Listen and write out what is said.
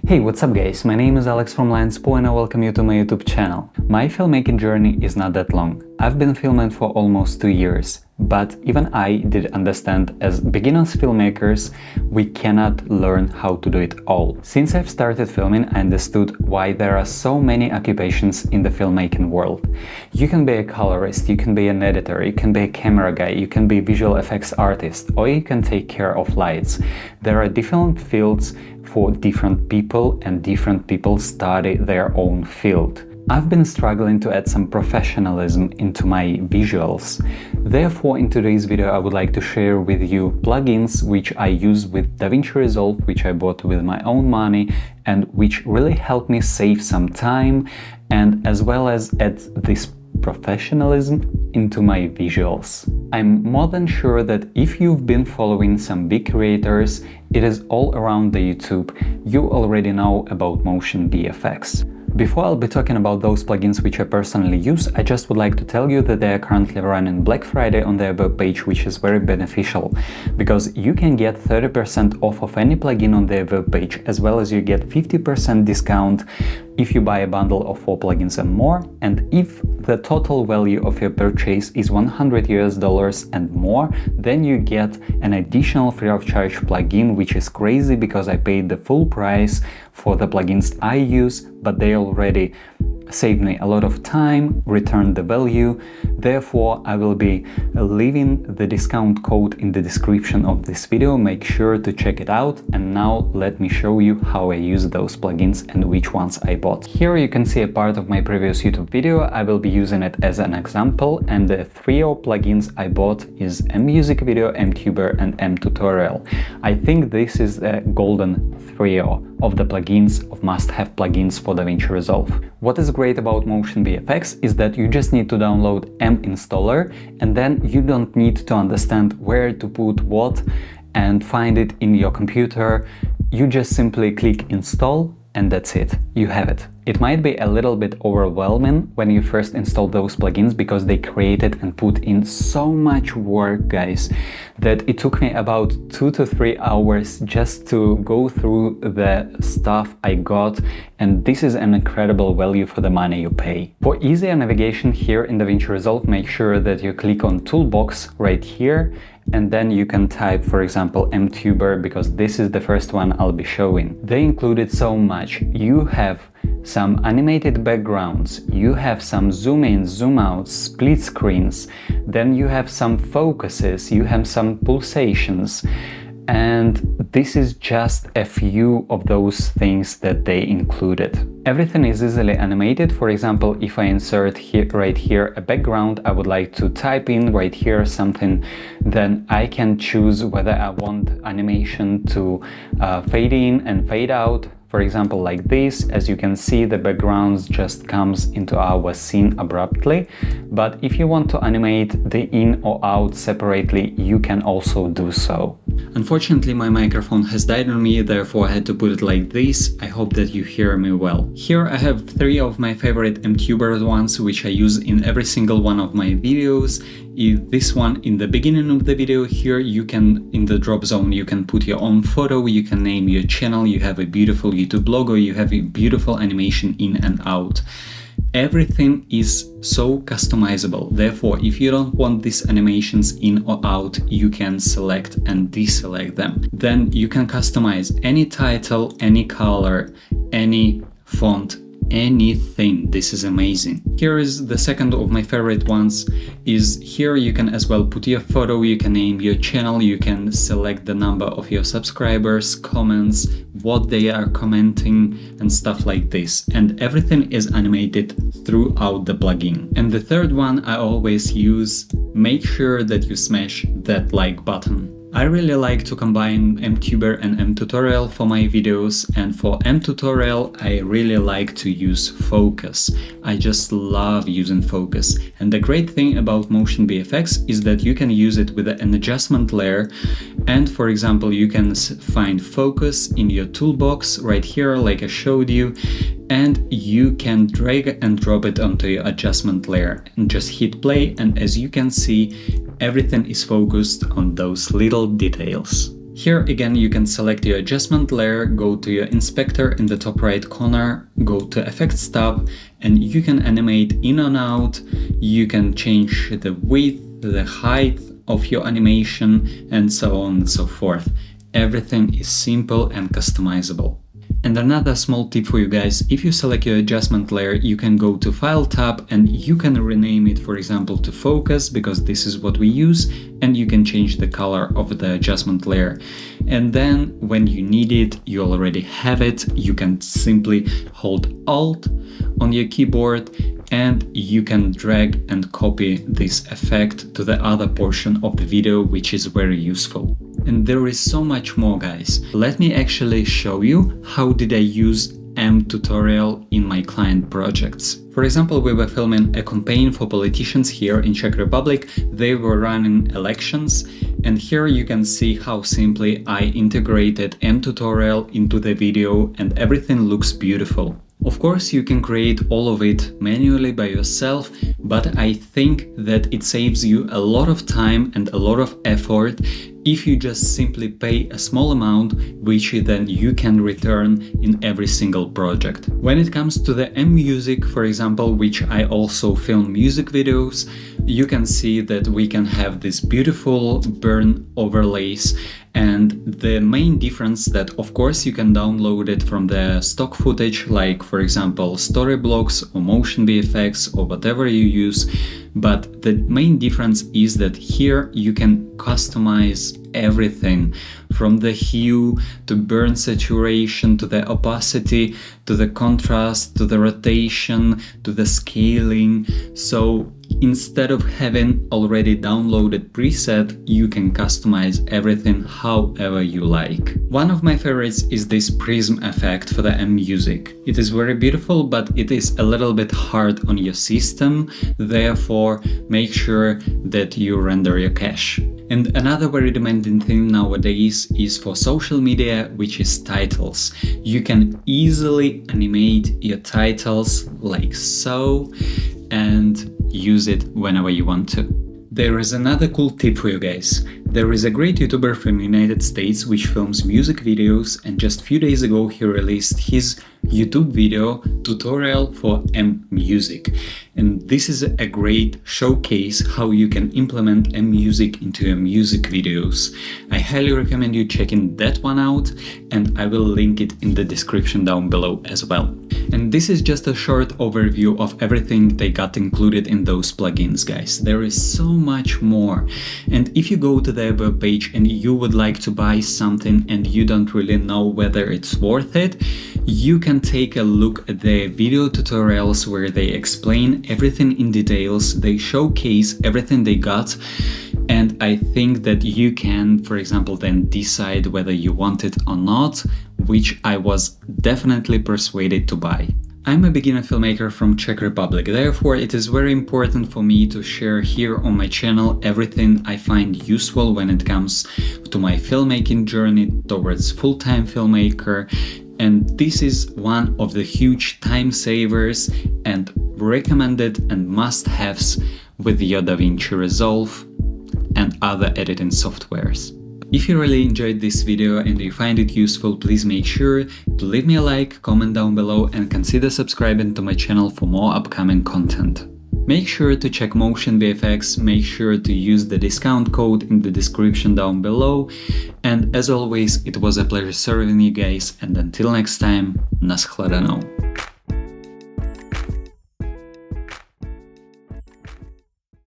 Hey, what's up guys, my name is Alex from Lionspo and I welcome you to my YouTube channel. My filmmaking journey is not that long. I've been filming for almost 2 years, but even I did understand as beginners filmmakers, we cannot learn how to do it all. Since I've started filming, I understood why there are so many occupations in the filmmaking world. You can be a colorist, you can be an editor, you can be a camera guy, you can be a visual effects artist, or you can take care of lights. There are different fields for different people and different people study their own field. I've been struggling to add some professionalism into my visuals. Therefore, in today's video, I would like to share with you plugins which I use with DaVinci Resolve, which I bought with my own money and which really helped me save some time and as well as add this professionalism into my visuals. I'm more than sure that if you've been following some big creators, it is all around the YouTube, you already know about motion VFX. Before I'll be talking about those plugins which I personally use, I just would like to tell you that they are currently running Black Friday on their webpage, which is very beneficial because you can get 30% off of any plugin on their webpage, as well as you get 50% discount if you buy a bundle of 4 plugins and more, and if the total value of your purchase is $100 and more, then you get an additional free of charge plugin, which is crazy because I paid the full price for the plugins I use, but they already saved me a lot of time, returned the value. Therefore, I will be leaving the discount code in the description of this video. Make sure to check it out. And now let me show you how I use those plugins and which ones I bought. Here you can see a part of my previous YouTube video. I will be using it as an example, and the trio plugins I bought is M-Music Video, M-Tuber and M-Tutorial. I think this is the golden trio of the plugins, of must-have plugins for DaVinci Resolve. What is great about Motion VFX is that you just need to download M-Installer, and then you don't need to understand where to put what and find it in your computer. You just simply click install and that's it, you have it. It might be a little bit overwhelming when you first install those plugins because they created and put in so much work, guys, that it took me about 2 to 3 hours just to go through the stuff I got, and this is an incredible value for the money you pay. For easier navigation here in DaVinci Resolve, make sure that you click on Toolbox right here, and then you can type, for example, M-Tuber, because this is the first one I'll be showing. They included so much. You have some animated backgrounds, you have some zoom in, zoom out, split screens, then you have some focuses, you have some pulsations, and this is just a few of those things that they included. Everything is easily animated. For example, if I insert here, right here, a background, I would like to type in right here something, then I can choose whether I want animation to fade in and fade out. For example, like this, as you can see, the background just comes into our scene abruptly. But if you want to animate the in or out separately, you can also do so. Unfortunately, my microphone has died on me, therefore I had to put it like this. I hope that you hear me well. Here I have 3 of my favorite M-Tuber ones, which I use in every single one of my videos. This one in the beginning of the video, here you can, in the drop zone, you can put your own photo, you can name your channel, you have a beautiful YouTube logo, you have a beautiful animation in and out. Everything is so customizable. Therefore, if you don't want these animations in or out, you can select and deselect them. Then you can customize any title, any color, any font, anything. This is amazing. Here is the second of my favorite ones. Is here you can as well put your photo, you can name your channel, you can select the number of your subscribers, comments, what they are commenting and stuff like this, and everything is animated throughout the plugin. And the third one I always use, make sure that you smash that like button. I really like to combine M-Tuber and M-Tutorial for my videos, and for M-Tutorial I really like to use focus. I just love using focus, and the great thing about Motion VFX is that you can use it with an adjustment layer, and for example you can find focus in your toolbox right here like I showed you, and you can drag and drop it onto your adjustment layer and just hit play, and as you can see, everything is focused on those little details. Here again you can select your adjustment layer, go to your inspector in the top right corner, go to Effects tab, and you can animate in and out. You can change the width, the height of your animation, and so on and so forth. Everything is simple and customizable. And another small tip for you guys, if you select your adjustment layer, you can go to File tab and you can rename it, for example, to Focus, because this is what we use, and you can change the color of the adjustment layer. And then when you need it, you already have it. You can simply hold Alt on your keyboard and you can drag and copy this effect to the other portion of the video, which is very useful. And there is so much more, guys. Let me actually show you how did I use M tutorial in my client projects. For example, we were filming a campaign for politicians here in Czech Republic. They were running elections, and here you can see how simply I integrated M tutorial into the video, and everything looks beautiful. Of course, you can create all of it manually by yourself, but I think that it saves you a lot of time and a lot of effort if you just simply pay a small amount, which then you can return in every single project. When it comes to the M-Music, for example, which I also film music videos, you can see that we can have this beautiful burn overlays. And the main difference that, of course, you can download it from the stock footage, like for example Storyblocks or Motion VFX or whatever you use. But the main difference is that here you can customize everything, from the hue to burn saturation to the opacity to the contrast to the rotation to the scaling. So instead of having already downloaded preset, you can customize everything however you like. One of my favorites is this prism effect for the M-Music. It is very beautiful, but it is a little bit hard on your system, therefore make sure that you render your cache. And another very demanding thing nowadays is for social media, which is titles. You can easily animate your titles like so and use it whenever you want to. There is another cool tip for you guys. There is a great YouTuber from United States which films music videos, and just a few days ago he released his YouTube video tutorial for M-Music. And this is a great showcase how you can implement M-Music into your music videos. I highly recommend you checking that one out, and I will link it in the description down below as well. And this is just a short overview of everything they got included in those plugins, guys. There is so much more. And if you go to their webpage and you would like to buy something and you don't really know whether it's worth it, you can take a look at the video tutorials where they explain everything in details, they showcase everything they got, and I think that you can, for example, then decide whether you want it or not, which I was definitely persuaded to buy. I'm a beginner filmmaker from Czech Republic, therefore it is very important for me to share here on my channel everything I find useful when it comes to my filmmaking journey towards full-time filmmaker. And this is one of the huge time savers and recommended and must-haves with your DaVinci Resolve and other editing softwares. If you really enjoyed this video and you find it useful, please make sure to leave me a like, comment down below, and consider subscribing to my channel for more upcoming content. Make sure to check Motion VFX, make sure to use the discount code in the description down below, and as always, it was a pleasure serving you guys, and until next time, naschledanou.